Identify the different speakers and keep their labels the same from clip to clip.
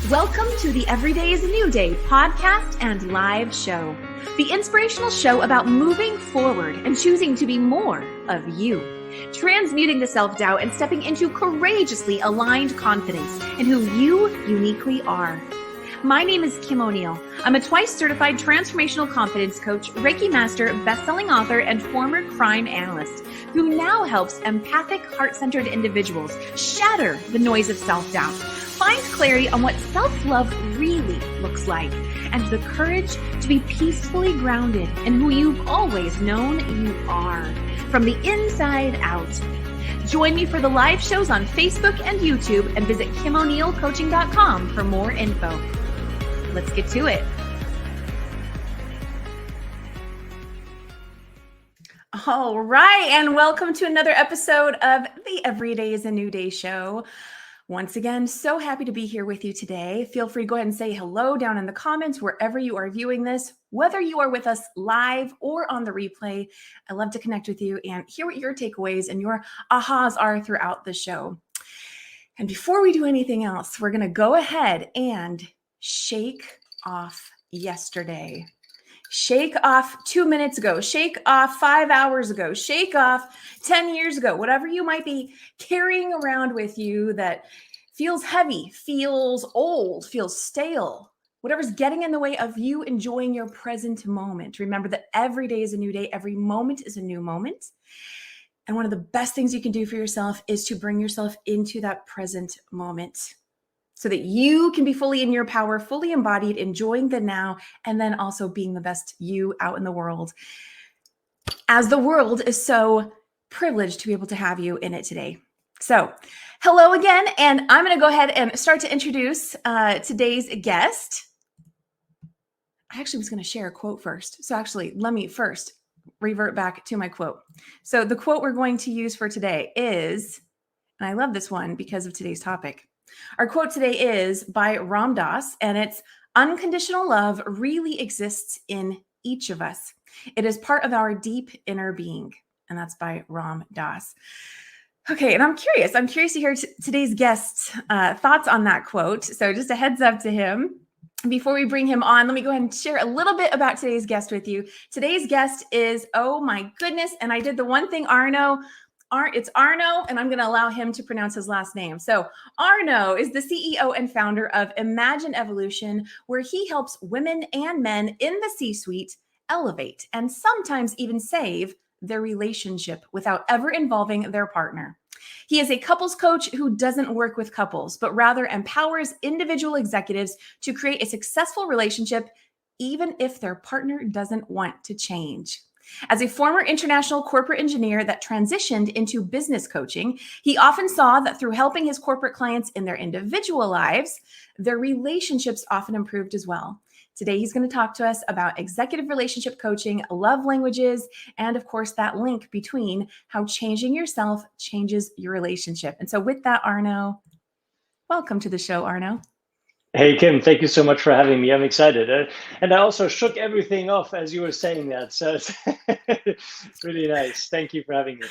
Speaker 1: Welcome to the Everyday is a New Day podcast and live show, the inspirational show about moving forward and choosing to be more of you, transmuting the self-doubt and stepping into courageously aligned confidence in who you uniquely are. My name is Kim O'Neill. I'm a twice certified transformational confidence coach, Reiki master, best-selling author, and former crime analyst who now helps empathic, heart-centered individuals shatter the noise of self-doubt, find clarity on what self-love really looks like, and the courage to be peacefully grounded in who you've always known you are, from the inside out. Join me for the live shows on Facebook and YouTube, and visit KimO'NeillCoaching.com for more info. Let's get to it. All right, and welcome to another episode of the Everyday is a New Day show. Once again, so happy to be here with you today. Feel free to go ahead and say hello down in the comments wherever you are viewing this, whether you are with us live or on the replay. I love to connect with you and hear what your takeaways and your ahas are throughout the show. And before we do anything else, we're going to go ahead and shake off yesterday. Shake off 2 minutes ago, shake off 5 hours ago, shake off 10 years ago, whatever you might be carrying around with you that feels heavy, feels old, feels stale, whatever's getting in the way of you enjoying your present moment. Remember that every day is a new day. Every moment is a new moment. And one of the best things you can do for yourself is to bring yourself into that present moment, so that you can be fully in your power, fully embodied, enjoying the now, and then also being the best you out in the world, as the world is so privileged to be able to have you in it today. So hello again, and I'm going to go ahead and start to introduce today's guest. I actually was going to share a quote first. So actually, let me first revert back to my quote. So the quote we're going to use for today is, and I love this one because of today's topic. Our quote today is by Ram Dass, and it's, "Unconditional love really exists in each of us. It is part of our deep inner being." And that's by Ram Dass. Okay, and I'm curious to hear today's guest's thoughts on that quote. So just a heads up to him. Before we bring him on, let me go ahead and share a little bit about today's guest with you. Today's guest is, oh my goodness, and I did the one thing it's Arno, and I'm going to allow him to pronounce his last name. So Arno is the CEO and founder of Imagine Evolution, where he helps women and men in the C-suite elevate and sometimes even save their relationship without ever involving their partner. He is a couples coach who doesn't work with couples, but rather empowers individual executives to create a successful relationship, even if their partner doesn't want to change. As a former international corporate engineer that transitioned into business coaching, he often saw that through helping his corporate clients in their individual lives, their relationships often improved as well. Today, he's going to talk to us about executive relationship coaching, love languages, and of course, that link between how changing yourself changes your relationship. And so with that, Arno, welcome to the show, Arno.
Speaker 2: Hey, Kim, thank you so much for having me. I'm excited. And I also shook everything off as you were saying that. So it's really nice. Thank you for having me.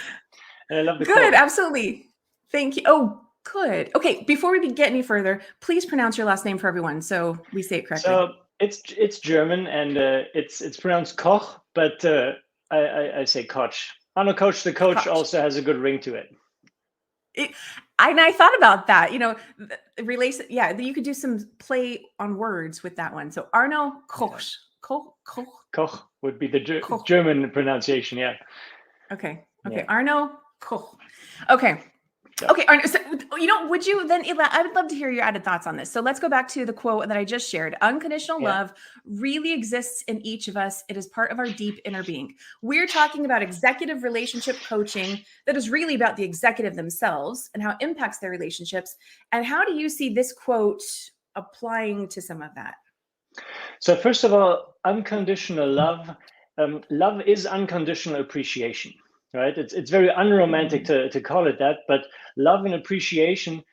Speaker 2: And I love the
Speaker 1: Good,
Speaker 2: quote.
Speaker 1: Absolutely. Thank you. Oh, good. Okay, before we get any further, please pronounce your last name for everyone so we say it correctly.
Speaker 2: So it's German, and it's pronounced Koch, but I say Koch. Arno Koch, the coach, also has a good ring to it.
Speaker 1: And I thought about that, you could do some play on words with that one. So Arno Koch.
Speaker 2: Yeah. Koch would be the German pronunciation, yeah.
Speaker 1: Okay,
Speaker 2: Yeah.
Speaker 1: Arno Koch. Okay.
Speaker 2: Yeah.
Speaker 1: Okay, Arno, so, would you then, I would love to hear your added thoughts on this. So let's go back to the quote that I just shared. Unconditional love really exists in each of us. It is part of our deep inner being. We're talking about executive relationship coaching that is really about the executive themselves and how it impacts their relationships. And how do you see this quote applying to some of that?
Speaker 2: So first of all, unconditional love. Love is unconditional appreciation. Right? It's very unromantic to call it that, but love and appreciation,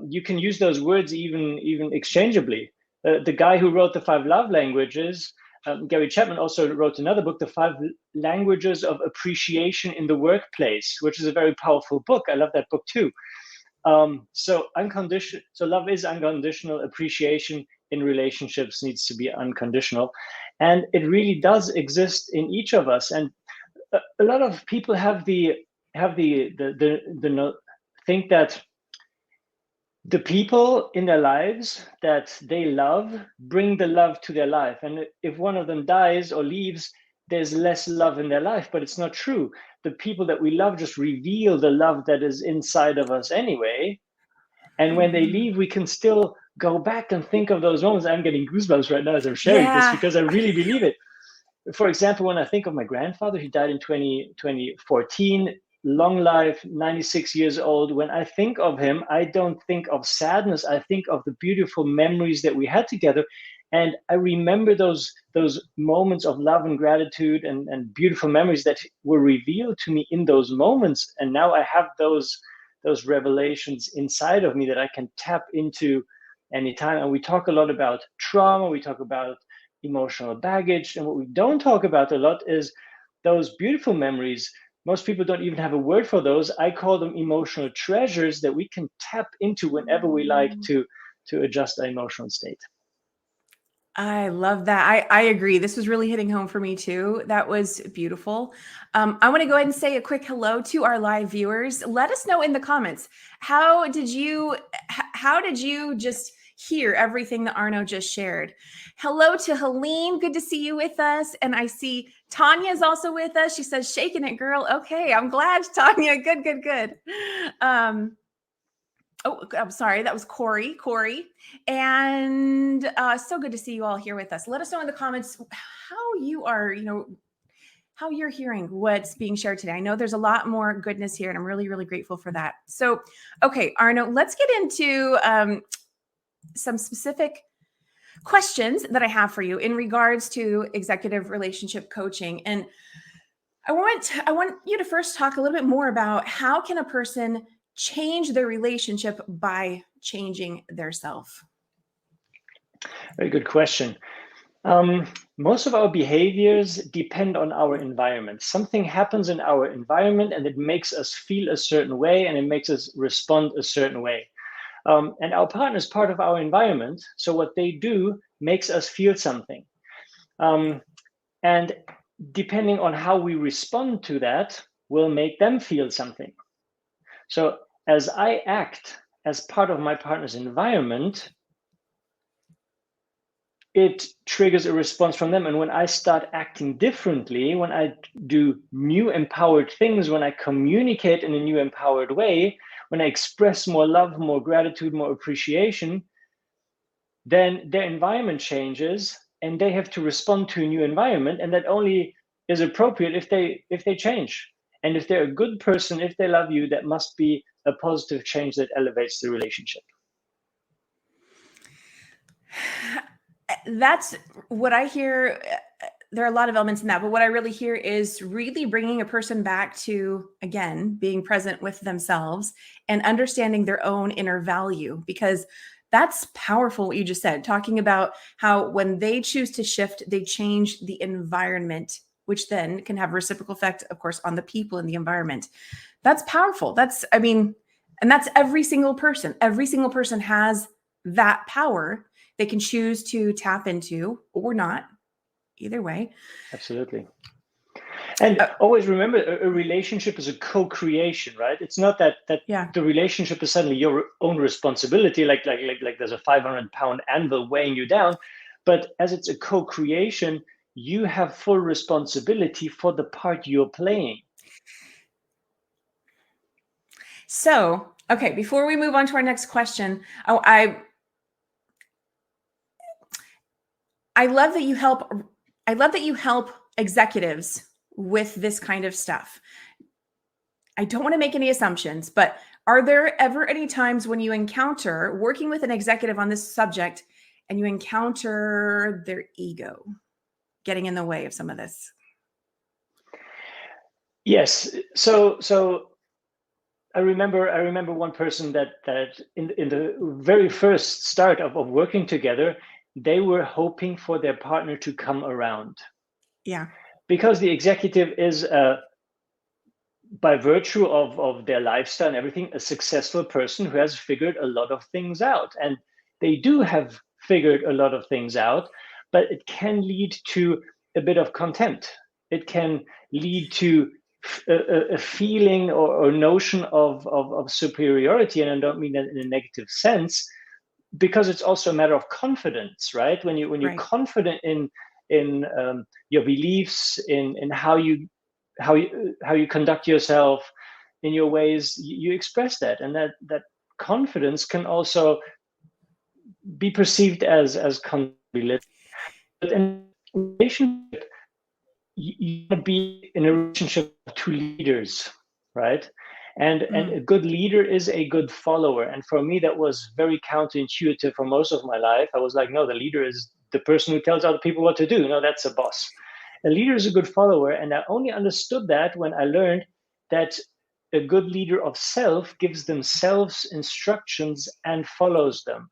Speaker 2: you can use those words even exchangeably. The guy who wrote the 5 love languages, Gary Chapman, also wrote another book, The 5 Languages of Appreciation in the Workplace, which is a very powerful book. I love that book too. So love is unconditional. Appreciation in relationships needs to be unconditional, and it really does exist in each of us. And a lot of people have the think that the people in their lives that they love bring the love to their life, and if one of them dies or leaves, there's less love in their life. But it's not true. The people that we love just reveal the love that is inside of us anyway, and when they leave, we can still go back and think of those moments. I'm getting goosebumps right now as I'm sharing this, because I really believe it. For example, when I think of my grandfather, he died in 2014, long life, 96 years old. When I think of him, I don't think of sadness. I think of the beautiful memories that we had together. And I remember those moments of love and gratitude and beautiful memories that were revealed to me in those moments. And now I have those revelations inside of me that I can tap into anytime. And we talk a lot about trauma. We talk about emotional baggage. And what we don't talk about a lot is those beautiful memories. Most people don't even have a word for those. I call them emotional treasures that we can tap into whenever we like to adjust our emotional state.
Speaker 1: I love that. I agree. This was really hitting home for me too. That was beautiful. I want to go ahead and say a quick hello to our live viewers. Let us know in the comments, how did you just hear everything that Arno just shared? Hello to Helene. Good to see you with us. And I see Tanya is also with us. She says, shaking it, girl. Okay. I'm glad, Tanya. Good. Oh, I'm sorry. That was Corey. And so good to see you all here with us. Let us know in the comments how you are, how you're hearing what's being shared today. I know there's a lot more goodness here, and I'm really, really grateful for that. So, okay, Arno, let's get into some specific questions that I have for you in regards to executive relationship coaching. And I want you to first talk a little bit more about how can a person change their relationship by changing their self?
Speaker 2: Very good question. Most of our behaviors depend on our environment. Something happens in our environment and it makes us feel a certain way, and it makes us respond a certain way. And our partner is part of our environment. So what they do makes us feel something. And depending on how we respond to that will make them feel something. So as I act as part of my partner's environment, it triggers a response from them. And when I start acting differently, when I do new empowered things, when I communicate in a new empowered way, when I express more love, more gratitude, more appreciation, then their environment changes and they have to respond to a new environment. And that only is appropriate if they change. And if they're a good person, if they love you, that must be a positive change that elevates the relationship.
Speaker 1: That's what I hear. There are a lot of elements in that, but what I really hear is really bringing a person back to, again, being present with themselves and understanding their own inner value, because that's powerful what you just said, talking about how when they choose to shift, they change the environment, which then can have a reciprocal effect, of course, on the people in the environment. That's powerful. And that's every single person. Every single person has that power. They can choose to tap into or not, either way.
Speaker 2: Absolutely. And always remember, a relationship is a co-creation, right? It's not that the relationship is suddenly your own responsibility, like there's a 500-pound anvil weighing you down. But as it's a co-creation, you have full responsibility for the part you're playing.
Speaker 1: So, okay, before we move on to our next question, I love that you help executives with this kind of stuff. I don't want to make any assumptions, but are there ever any times when you encounter working with an executive on this subject and you encounter their ego getting in the way of some of this?
Speaker 2: Yes. So I remember one person that in the very first start of working together, they were hoping for their partner to come around.
Speaker 1: Yeah.
Speaker 2: Because the executive is by virtue of their lifestyle and everything, a successful person who has figured a lot of things out. And they do have figured a lot of things out, but it can lead to a bit of contempt. It can lead to a feeling or notion of superiority. And I don't mean that in a negative sense, because it's also a matter of confidence, right? When you're
Speaker 1: Right.
Speaker 2: confident in your beliefs, in how you conduct yourself, in your ways, you express that, and that confidence can also be perceived as confidence. But in a relationship, you want to be in a relationship of two leaders, right? And a good leader is a good follower. And for me, that was very counterintuitive for most of my life. I was like, no, the leader is the person who tells other people what to do. No, that's a boss. A leader is a good follower. And I only understood that when I learned that a good leader of self gives themselves instructions and follows them.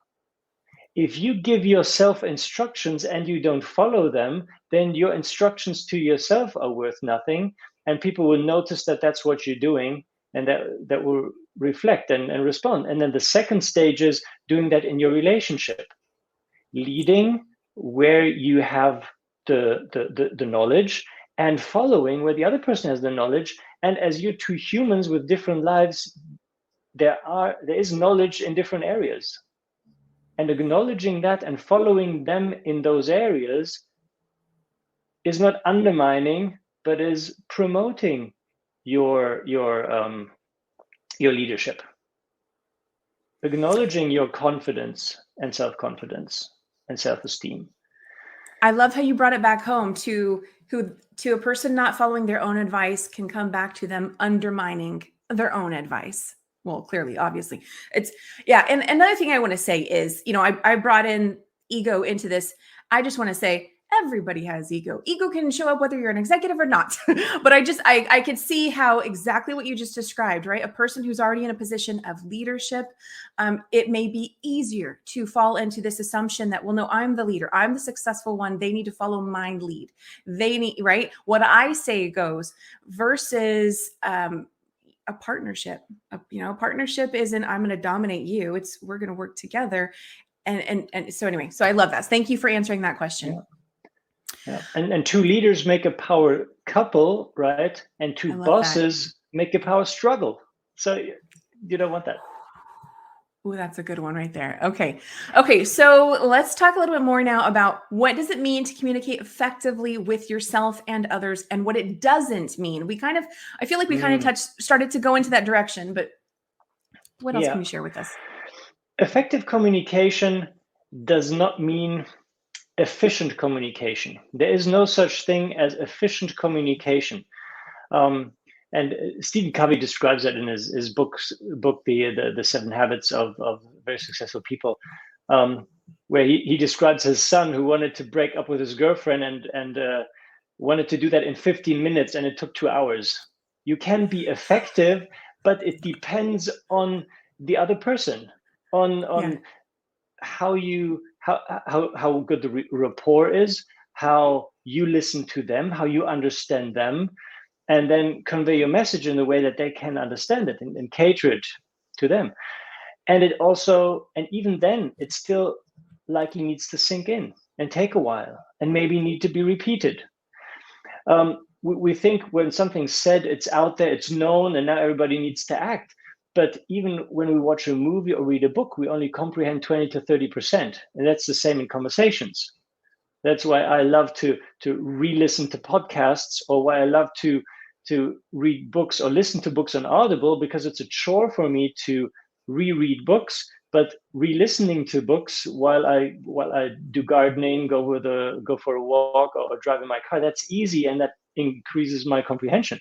Speaker 2: If you give yourself instructions and you don't follow them, then your instructions to yourself are worth nothing. And people will notice that that's what you're doing, and that will reflect and respond. And then the second stage is doing that in your relationship, leading where you have the knowledge, and following where the other person has the knowledge. And as you're two humans with different lives, there is knowledge in different areas. And acknowledging that and following them in those areas is not undermining, but is promoting your leadership. Acknowledging your confidence and self-confidence and self-esteem.
Speaker 1: I love how you brought it back home to a person not following their own advice can come back to them undermining their own advice. Well, clearly, obviously. It's yeah. And another thing I want to say is, I brought in ego into this. I just want to say everybody has ego. Ego can show up whether you're an executive or not. But I could see how exactly what you just described, right? A person who's already in a position of leadership, it may be easier to fall into this assumption that, well, no, I'm the leader. I'm the successful one. They need to follow my lead. They need, right? What I say goes versus, a partnership. Partnership isn't I'm going to dominate you. It's we're going to work together. And so anyway, so I love that. Thank you for answering that question.
Speaker 2: Yeah. And two leaders make a power couple, right? And two bosses make a power struggle. So you don't want that.
Speaker 1: Oh, that's a good one right there. Okay. So let's talk a little bit more now about what does it mean to communicate effectively with yourself and others, and what it doesn't mean. I feel like we kind of started to go into that direction, but what else can you share with us?
Speaker 2: Effective communication does not mean efficient communication. There is no such thing as efficient communication. And Stephen Covey describes that in his book, the 7 Habits of Very Successful People, where he describes his son who wanted to break up with his girlfriend and wanted to do that in 15 minutes, and it took 2 hours. You can be effective, but it depends on the other person, on how good the rapport is, how you listen to them, how you understand them, and then convey your message in a way that they can understand it and cater it to them. And even then, it still likely needs to sink in and take a while and maybe need to be repeated. We think when something's said, it's out there, it's known, and now everybody needs to act. But even when we watch a movie or read a book, we only comprehend 20 to 30%. And that's the same in conversations. That's why I love to re-listen to podcasts, or why I love to read books or listen to books on Audible, because it's a chore for me to reread books, but re-listening to books while I do gardening, go for a walk, or drive in my car, that's easy, and that increases my comprehension.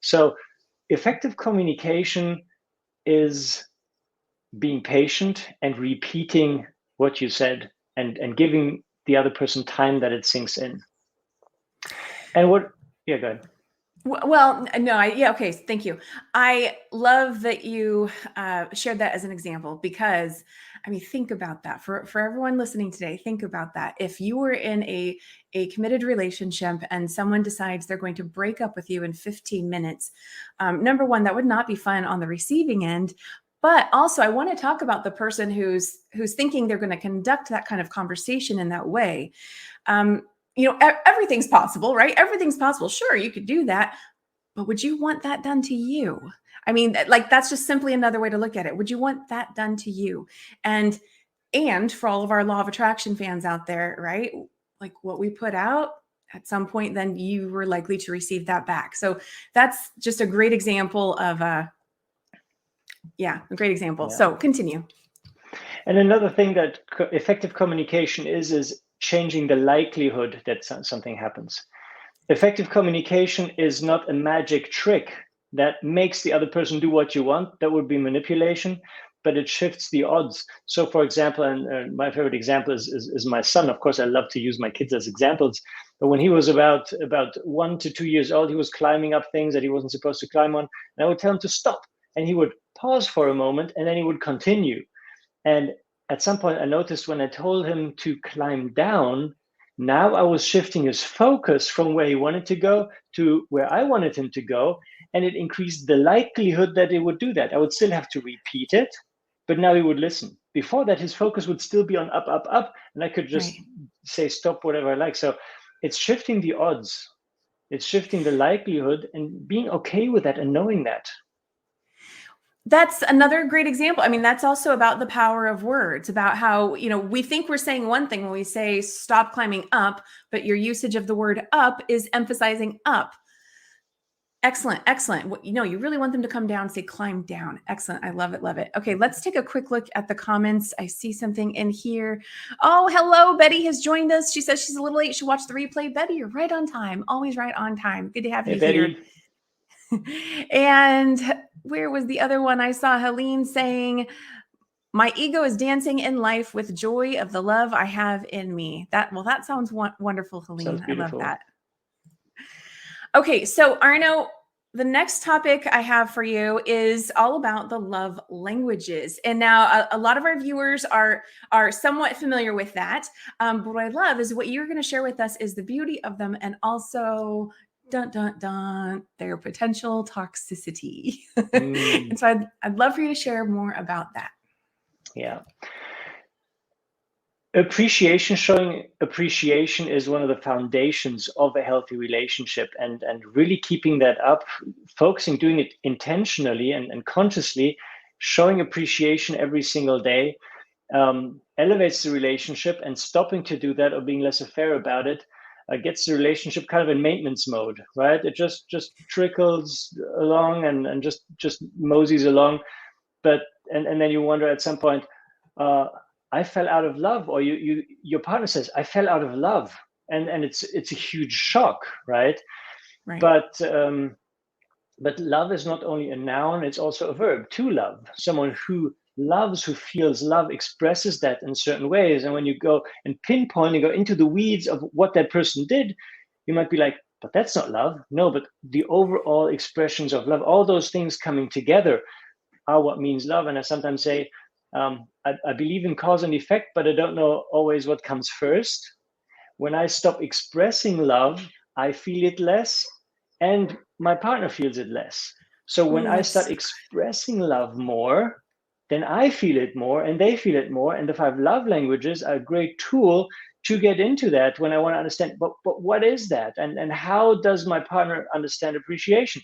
Speaker 2: So effective communication is being patient and repeating what you said, and giving the other person time that it sinks in. And go ahead.
Speaker 1: Well, no, okay. Thank you. I love that you shared that as an example, because I mean, think about that. For everyone listening today, think about that. If you were in a committed relationship and someone decides they're going to break up with you in 15 minutes, number one, that would not be fun on the receiving end. But also, I want to talk about the person who's thinking they're going to conduct that kind of conversation in that way. Everything's possible, right? Everything's possible. Sure, you could do that, but would you want that done to you? I mean, like, that's just simply another way to look at it. Would you want that done to you? And for all of our law of attraction fans out there, right? Like, what we put out at some point, then you were likely to receive that back. So that's just a great example of a great example. Yeah. So continue.
Speaker 2: And another thing that effective communication is changing the likelihood that something happens. Effective communication is not a magic trick that makes the other person do what you want. That would be manipulation, but it shifts the odds. So, for example, and my favorite example is my son. Of course, I love to use my kids as examples. But when he was about 1 to 2 years old, he was climbing up things that he wasn't supposed to climb on. And I would tell him to stop. And he would pause for a moment, and then he would continue. And at some point, I noticed when I told him to climb down, now I was shifting his focus from where he wanted to go to where I wanted him to go. And it increased the likelihood that he would do that. I would still have to repeat it, but now he would listen. Before that, his focus would still be on up, up, up. And I could just say stop, whatever I like. So it's shifting the odds. It's shifting the likelihood and being okay with that and knowing that.
Speaker 1: That's another great example. I mean, that's also about the power of words, about how, we think we're saying one thing when we say stop climbing up, but your usage of the word up is emphasizing up. Excellent. Excellent. You really want them to come down, say climb down. Excellent. I love it. Love it. Okay. Let's take a quick look at the comments. I see something in here. Oh, hello. Betty has joined us. She says she's a little late. She watched the replay. Betty, you're right on time. Always right on time. Good to have you
Speaker 2: Betty.
Speaker 1: here. And where was the other one? I saw Helene saying, my ego is dancing in life with joy of the love I have in me. That sounds wonderful, Helene. I love that. Okay. So Arno, the next topic I have for you is all about the love languages. And now a lot of our viewers are somewhat familiar with that. But what I love is what you're going to share with us is the beauty of them, and also their potential toxicity. And so I'd love for you to share more about that.
Speaker 2: Yeah. Showing appreciation is one of the foundations of a healthy relationship, and really keeping that up, focusing, doing it intentionally and consciously, showing appreciation every single day elevates the relationship, and stopping to do that or being laissez-faire about it gets the relationship kind of in maintenance mode, right? It just trickles along and just moseys along, but and then you wonder at some point, I fell out of love, or your partner says, I fell out of love, and it's a huge shock, right? But love is not only a noun; it's also a verb. To love, someone who loves, who feels love, expresses that in certain ways. And when you go and pinpoint and go into the weeds of what that person did, you might be like, but that's not love. No, but the overall expressions of love, all those things coming together, are what means love. And I sometimes say, I believe in cause and effect, but I don't know always what comes first. When I stop expressing love, I feel it less, and my partner feels it less. So when I start expressing love more, then I feel it more and they feel it more. And the 5 love languages are a great tool to get into that when I want to understand, but what is that? And how does my partner understand appreciation?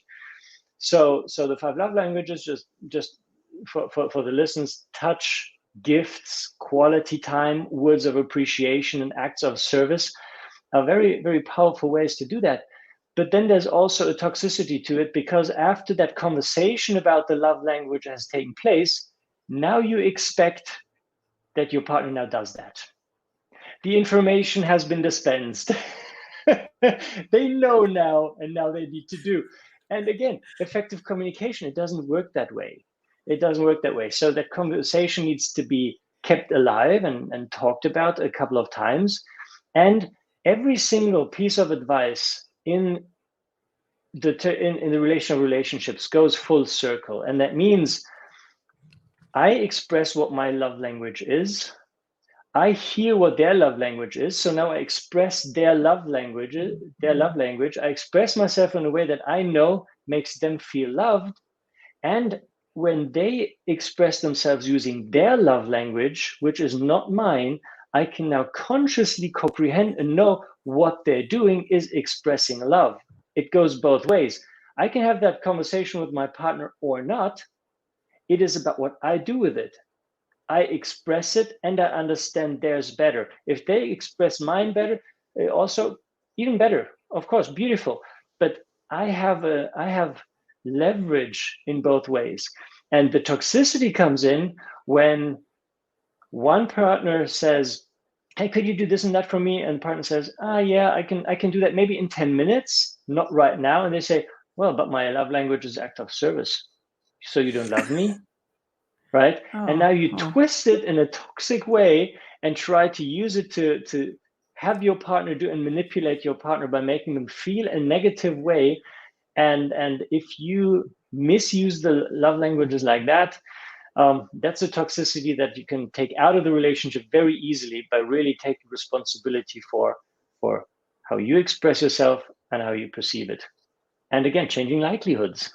Speaker 2: So the 5 love languages, just for the listeners: touch, gifts, quality time, words of appreciation, and acts of service are very, very powerful ways to do that. But then there's also a toxicity to it, because after that conversation about the love language has taken place, now you expect that your partner now does that. The information has been dispensed. They know now, and now they need to do. And again, effective communication, it doesn't work that way. It doesn't work that way. So that conversation needs to be kept alive and talked about a couple of times. And every single piece of advice in the relational relationships goes full circle. And that means I express what my love language is. I hear what their love language is. So now I express their love language, I express myself in a way that I know makes them feel loved. And when they express themselves using their love language, which is not mine, I can now consciously comprehend and know what they're doing is expressing love. It goes both ways. I can have that conversation with my partner or not. It is about what I do with it. I express it and I understand theirs better. If they express mine better, also even better, of course, beautiful. But I have leverage in both ways. And the toxicity comes in when one partner says, "Hey, could you do this and that for me?" And the partner says, yeah, I can do that maybe in 10 minutes, not right now. And they say, "Well, but my love language is act of service. So you don't love me?" Right? And now you twist it in a toxic way and try to use it to have your partner do and manipulate your partner by making them feel a negative way. And if you misuse the love languages like that, that's a toxicity that you can take out of the relationship very easily by really taking responsibility for how you express yourself and how you perceive it. And again, changing likelihoods.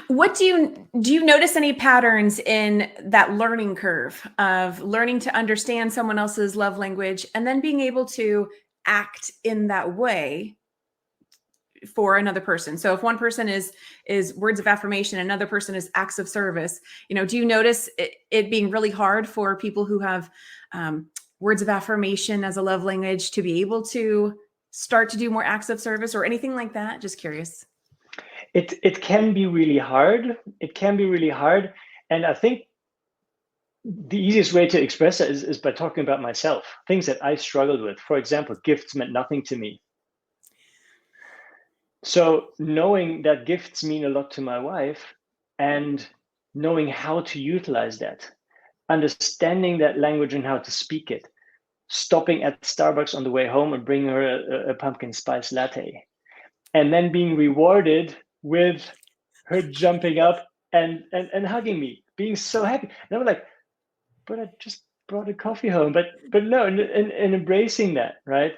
Speaker 1: What do you notice any patterns in that learning curve of learning to understand someone else's love language and then being able to act in that way for another person? So if one person is words of affirmation, another person is acts of service, do you notice it being really hard for people who have words of affirmation as a love language to be able to start to do more acts of service or anything like that? Just curious.
Speaker 2: It can be really hard. It can be really hard. And I think the easiest way to express it is by talking about myself, things that I struggled with. For example, gifts meant nothing to me. So knowing that gifts mean a lot to my wife and knowing how to utilize that, understanding that language and how to speak it, stopping at Starbucks on the way home and bringing her a pumpkin spice latte, and then being rewarded with her jumping up and hugging me, being so happy. And I'm like, but I just brought a coffee home. But no, and embracing that, right?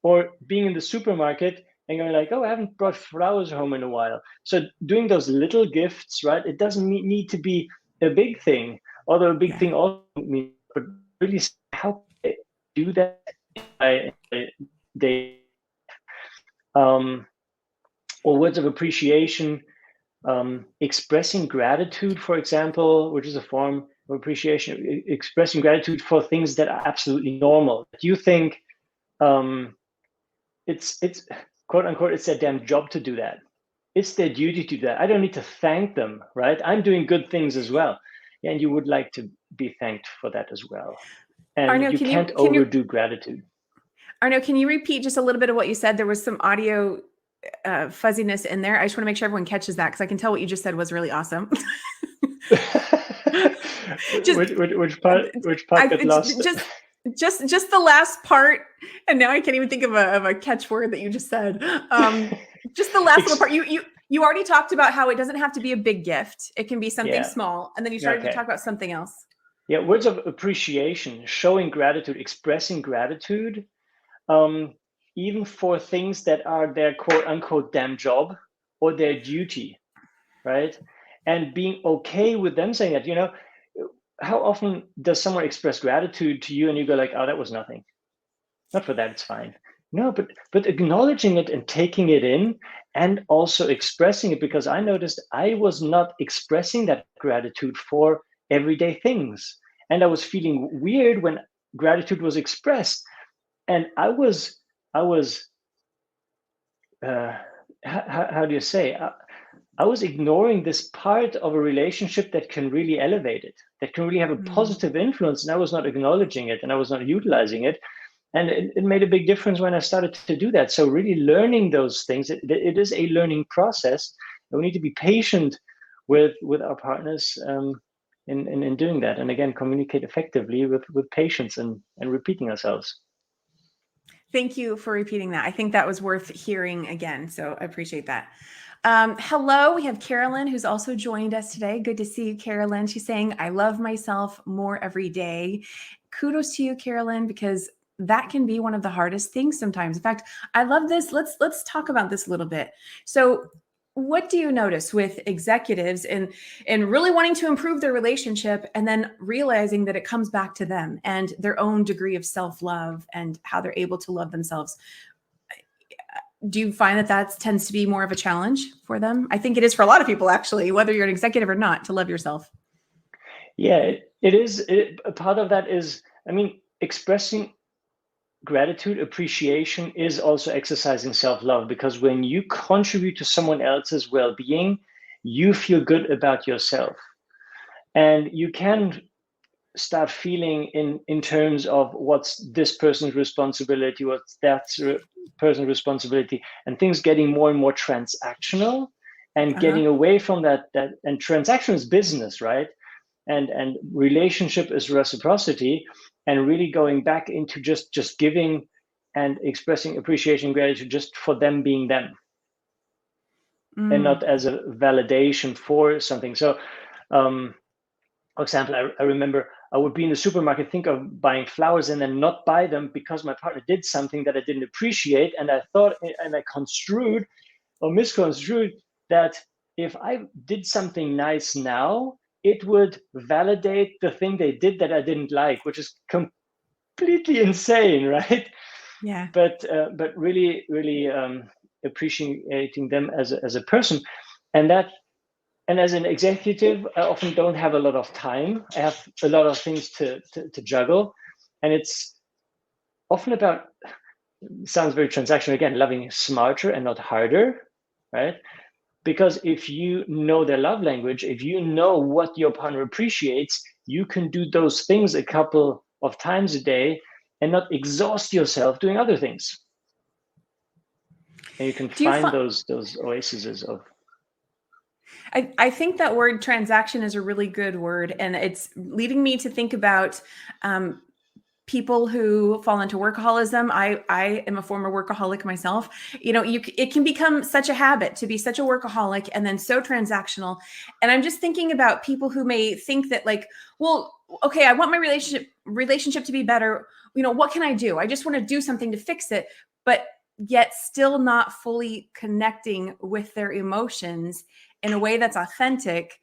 Speaker 2: Or being in the supermarket and going like, oh, I haven't brought flowers home in a while. So doing those little gifts, right? It doesn't need to be a big thing, although a big thing also means, but really how I do that in my day. Or words of appreciation, expressing gratitude, for example, which is a form of appreciation, expressing gratitude for things that are absolutely normal. Do you think it's quote unquote, it's their damn job to do that? It's their duty to do that. I don't need to thank them, right? I'm doing good things as well. And you would like to be thanked for that as well. And
Speaker 1: Arno,
Speaker 2: you can't overdo gratitude.
Speaker 1: Arno, can you repeat just a little bit of what you said? There was some audio fuzziness in there. I just want to make sure everyone catches that because I can tell what you just said was really awesome.
Speaker 2: Which part got lost?
Speaker 1: Just the last part, and now I can't even think of a catchword that you just said. Just the last little part. You already talked about how it doesn't have to be a big gift; it can be something small, and then you started to talk about something else.
Speaker 2: Yeah, words of appreciation, showing gratitude, expressing gratitude, even for things that are their quote unquote damn job or their duty, right? And being okay with them saying that. How often does someone express gratitude to you and you go like, oh, that was nothing. Not for that, it's fine. No, but acknowledging it and taking it in and also expressing it, because I noticed I was not expressing that gratitude for everyday things. And I was feeling weird when gratitude was expressed. And I was how do you say? I was ignoring this part of a relationship that can really elevate it, that can really have a positive influence. And I was not acknowledging it and I was not utilizing it. And it made a big difference when I started to do that. So really learning those things, it is a learning process. And we need to be patient with our partners in doing that. And again, communicate effectively with patience and repeating ourselves.
Speaker 1: Thank you for repeating that. I think that was worth hearing again. So I appreciate that. Hello, we have Carolyn, who's also joined us today. Good to see you, Carolyn. She's saying, I love myself more every day. Kudos to you, Carolyn, because that can be one of the hardest things sometimes. In fact, I love this. Let's talk about this a little bit. So what do you notice with executives in really wanting to improve their relationship and then realizing that it comes back to them and their own degree of self-love and how they're able to love themselves? Do you find that tends to be more of a challenge for them? I think it is for a lot of people, actually, whether you're an executive or not, to love yourself.
Speaker 2: Yeah, it is. A part of that is, I mean, expressing gratitude, appreciation is also exercising self-love, because when you contribute to someone else's well-being, you feel good about yourself. And you can start feeling in terms of what's this person's responsibility, what's that person's responsibility, and things getting more and more transactional and getting away from that and transaction is business, right? And relationship is reciprocity, and really going back into just giving and expressing appreciation and gratitude just for them being them, and not as a validation for something. So for example, I remember I would be in the supermarket, think of buying flowers, and then not buy them because my partner did something that I didn't appreciate. And I thought, and I construed or misconstrued that if I did something nice now, it would validate the thing they did that I didn't like, which is completely insane, right?
Speaker 1: Yeah.
Speaker 2: But really, really appreciating them as a person, and as an executive, I often don't have a lot of time. I have a lot of things to juggle, and it's often about, sounds very transactional again, loving smarter and not harder, right? Because if you know their love language, if you know what your partner appreciates, you can do those things a couple of times a day and not exhaust yourself doing other things. And you can find those oases of.
Speaker 1: I think that word transaction is a really good word, and it's leading me to think about people who fall into workaholism. I am a former workaholic myself. It can become such a habit to be such a workaholic and then so transactional. And I'm just thinking about people who may think that, like, well, okay, I want my relationship to be better. What can I do? I just want to do something to fix it, but yet still not fully connecting with their emotions in a way that's authentic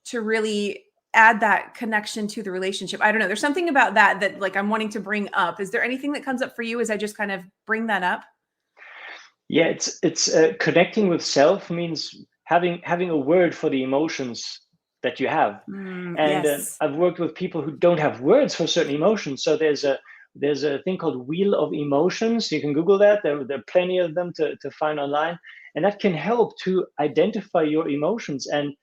Speaker 1: to really add that connection to the relationship. I don't know. There's something about that like I'm wanting to bring up. Is there anything that comes up for you as I just kind of bring that up?
Speaker 2: Yeah, it's connecting with self means having a word for the emotions that you have. And
Speaker 1: Yes.
Speaker 2: I've worked with people who don't have words for certain emotions. So there's a thing called Wheel of Emotions. You can Google that. There are plenty of them to find online, and that can help to identify your emotions and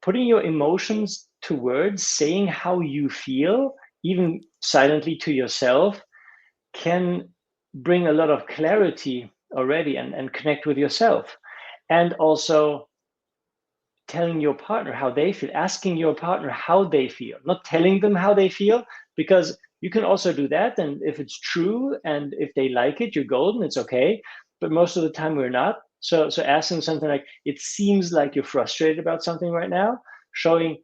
Speaker 2: putting your emotions to words, saying how you feel, even silently to yourself, can bring a lot of clarity already and connect with yourself. And also telling your partner how they feel, asking your partner how they feel, not telling them how they feel, because you can also do that. And if it's true and if they like it, you're golden, it's okay. But most of the time we're not. So asking something like, it seems like you're frustrated about something right now, showing,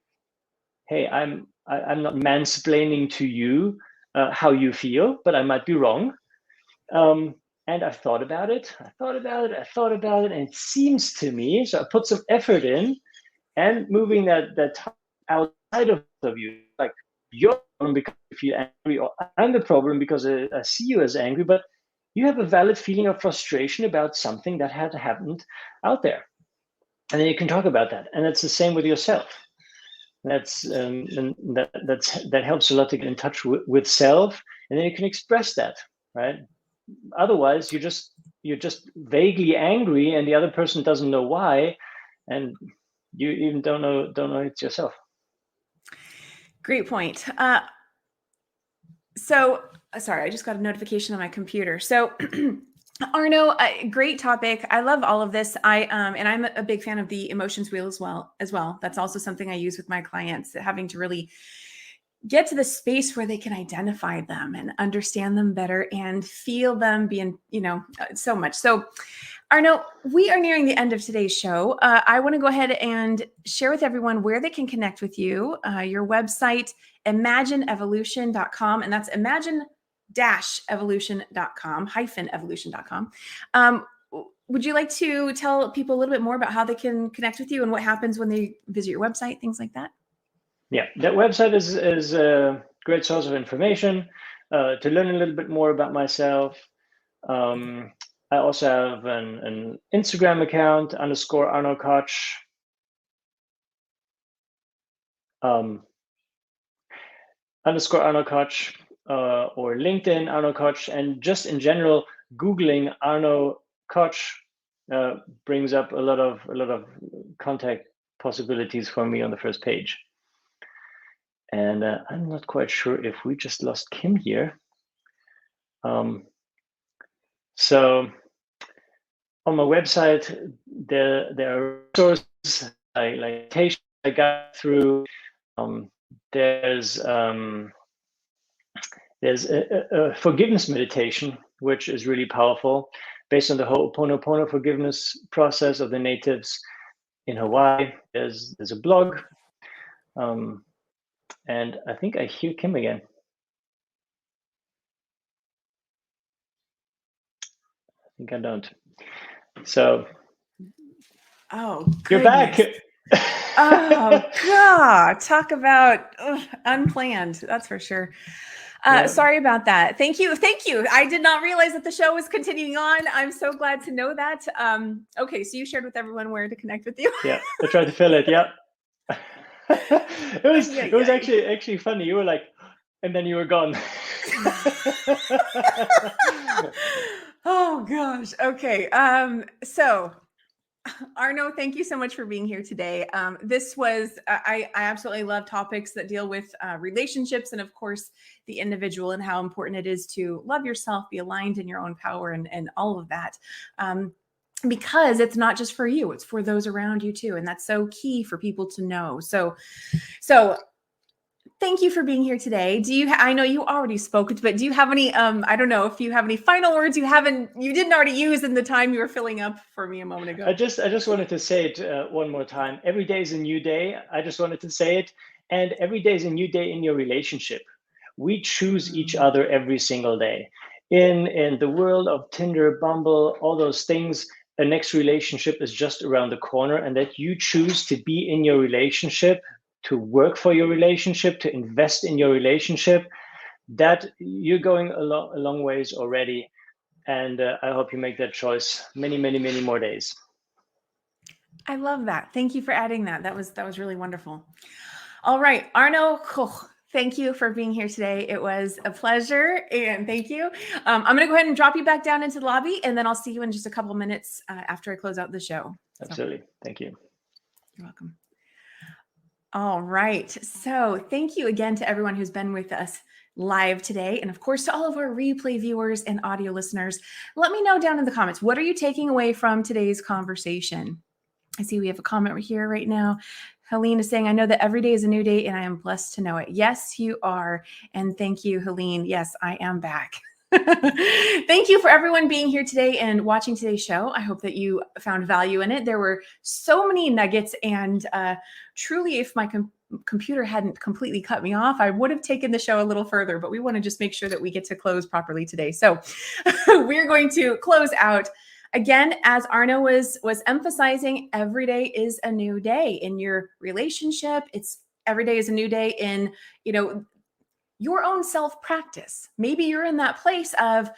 Speaker 2: hey, I'm not mansplaining to you how you feel, but I might be wrong. And I've thought about it, and it seems to me, so I put some effort in, and moving that outside of you, like you're the problem because you feel angry, or I'm the problem because I see you as angry, but you have a valid feeling of frustration about something that had happened out there, and then you can talk about that. And it's the same with yourself. That helps a lot to get in touch with self, and then you can express that, right? Otherwise, you're just vaguely angry, and the other person doesn't know why, and you even don't know it's yourself.
Speaker 1: Great point. Sorry, I just got a notification on my computer. So Arno, great topic. I love all of this. And I'm a big fan of the emotions wheel as well. That's also something I use with my clients, having to really get to the space where they can identify them and understand them better and feel them being, so much. So Arno, we are nearing the end of today's show. I want to go ahead and share with everyone where they can connect with you. Your website, imagineevolution.com, and that's imagine-evolution.com, -evolution.com. Would you like to tell people a little bit more about how they can connect with you and what happens when they visit your website, things like that?
Speaker 2: Yeah, that website is a great source of information to learn a little bit more about myself. I also have an Instagram account, _Arno Koch. _Arno Koch, or LinkedIn Arno Koch, and just in general, Googling Arno Koch brings up a lot of contact possibilities for me on the first page. And I'm not quite sure if we just lost Kim here. So on my website, there are resources like I got through. There's a forgiveness meditation, which is really powerful, based on the Ho'oponopono forgiveness process of the natives in Hawaii. There's a blog, and I think I hear Kim again. I think I don't. So,
Speaker 1: oh,
Speaker 2: you're back.
Speaker 1: Oh God! Talk about unplanned. That's for sure.
Speaker 2: Yeah.
Speaker 1: Sorry about that. Thank you. I did not realize that the show was continuing on. I'm so glad to know that. Okay, so you shared with everyone where to connect with you.
Speaker 2: Yeah, I tried to fill it. Yeah. It was actually funny. You were like, and then you were gone.
Speaker 1: Oh gosh. Okay. So Arno, thank you so much for being here today. This was, I absolutely love topics that deal with relationships and, of course, the individual and how important it is to love yourself, be aligned in your own power and all of that. Because it's not just for you, it's for those around you too. And that's so key for people to know. So thank you for being here today. I know you already spoke, but do you have any, I don't know if you have any final words you didn't already use in the time you were filling up for me a moment ago?
Speaker 2: I just wanted to say it one more time. Every day is a new day. I just wanted to say it. And every day is a new day in your relationship. We choose each other every single day. In the world of Tinder, Bumble, all those things, a next relationship is just around the corner, and that you choose to be in your relationship, to work for your relationship, to invest in your relationship, that you're going a long ways already. And I hope you make that choice many, many, many more days.
Speaker 1: I love that. Thank you for adding that. That was really wonderful. All right, Arno Koch, thank you for being here today. It was a pleasure, and thank you. I'm going to go ahead and drop you back down into the lobby, and then I'll see you in just a couple minutes after I close out the show.
Speaker 2: Absolutely. Thank you.
Speaker 1: You're welcome. All right. So thank you again to everyone who's been with us live today. And of course, to all of our replay viewers and audio listeners, let me know down in the comments, what are you taking away from today's conversation? I see we have a comment right here right now. Helene is saying, I know that every day is a new day and I am blessed to know it. Yes, you are. And thank you, Helene. Yes, I am back. Thank you for everyone being here today and watching today's show. I hope that you found value in it. There were so many nuggets, and truly, if my computer hadn't completely cut me off, I would have taken the show a little further, but we want to just make sure that we get to close properly today. So we're going to close out. Again, as Arno was emphasizing, every day is a new day in your relationship. Every day is a new day in, your own self-practice. Maybe you're in that place of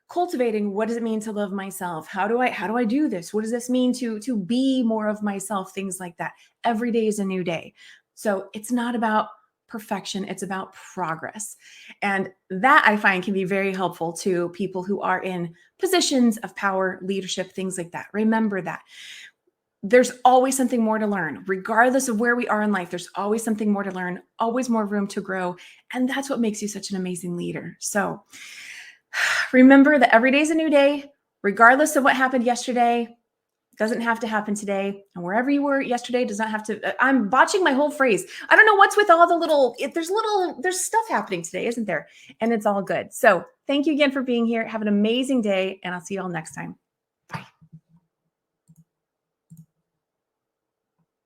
Speaker 1: cultivating, what does it mean to love myself? How do I do this? What does this mean to be more of myself? Things like that. Every day is a new day. So it's not about perfection, it's about progress. And that I find can be very helpful to people who are in positions of power, leadership, things like that. Remember that. There's always something more to learn, regardless of where we are in life. There's always something more to learn, always more room to grow. And that's what makes you such an amazing leader. So remember that every day is a new day, regardless of what happened yesterday. Doesn't have to happen today. And wherever you were yesterday does not have to. I'm botching my whole phrase. I don't know what's with all the there's stuff happening today, isn't there? And it's all good. So thank you again for being here. Have an amazing day, and I'll see you all next time.